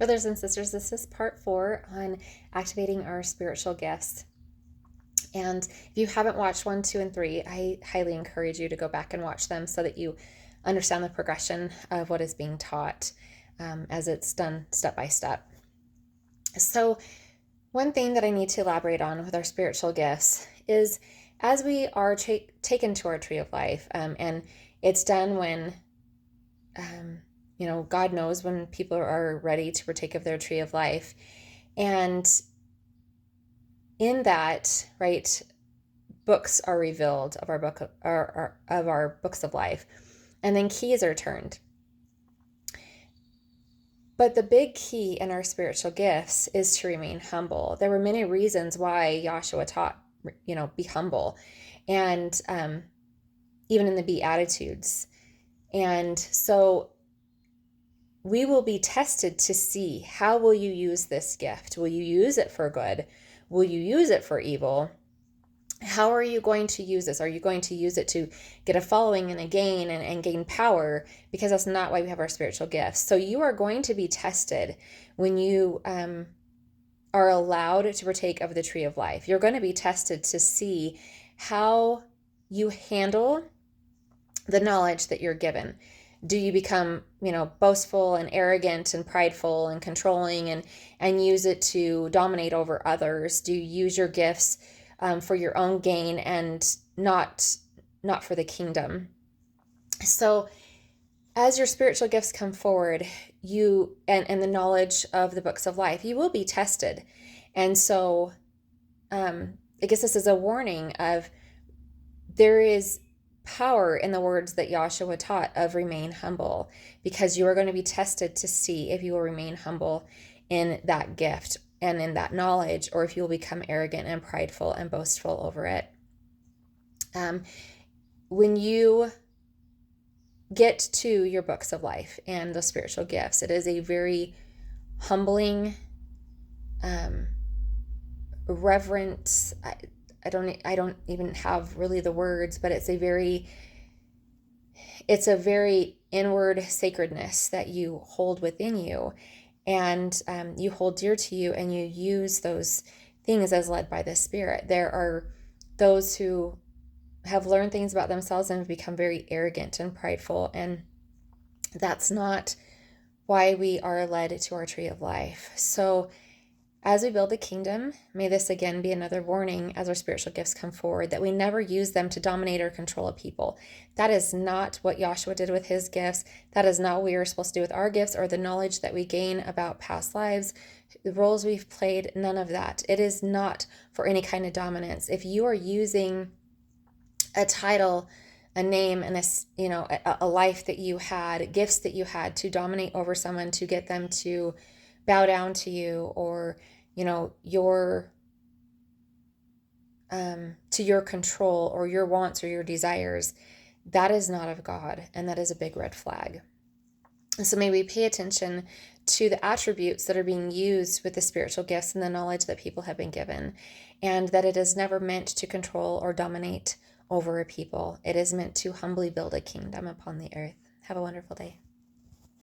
Brothers and sisters, this is part 4 on activating our spiritual gifts. And if you haven't watched 1, 2, and 3, I highly encourage you to go back and watch them so that you understand the progression of what is being taught as it's done step by step. So one thing that I need to elaborate on with our spiritual gifts is as we are taken to our tree of life, and it's done when God knows when people are ready to partake of their tree of life. And in that, right, books are revealed of our books of life, and then keys are turned. But the big key in our spiritual gifts is to remain humble. There were many reasons why Yahshua taught, be humble, and even in the Beatitudes. And so we will be tested to see, how will you use this gift? Will you use it for good? Will you use it for evil? How are you going to use this? Are you going to use it to get a following and a gain and gain power? Because that's not why we have our spiritual gifts. So you are going to be tested when you are allowed to partake of the tree of life. You're going to be tested to see how you handle the knowledge that you're given. Do you become, boastful and arrogant and prideful and controlling and use it to dominate over others? Do you use your gifts for your own gain and not for the kingdom? So as your spiritual gifts come forward, you and the knowledge of the books of life, you will be tested. And so I guess this is a warning of there is power in the words that Yahshua taught of remain humble, because you are going to be tested to see if you will remain humble in that gift and in that knowledge, or if you will become arrogant and prideful and boastful over it. When you get to your books of life and the spiritual gifts, it is a very humbling, reverent, I don't even have really the words, but it's a very inward sacredness that you hold within you, and you hold dear to you, and you use those things as led by the Spirit. There are those who have learned things about themselves and have become very arrogant and prideful, and that's not why we are led to our tree of life. So as we build the kingdom, may this again be another warning as our spiritual gifts come forward, that we never use them to dominate or control a people. That is not what Yahshua did with his gifts. That is not what we are supposed to do with our gifts or the knowledge that we gain about past lives, the roles we've played, none of that. It is not for any kind of dominance. If you are using a title, a name, and a life that you had, gifts that you had to dominate over someone, to get them to bow down to you, or your to your control or your wants or your desires, that is not of God, and that is a big red flag. And so may we pay attention to the attributes that are being used with the spiritual gifts and the knowledge that people have been given, and that it is never meant to control or dominate over a people. It is meant to humbly build a kingdom upon the earth. Have a wonderful day.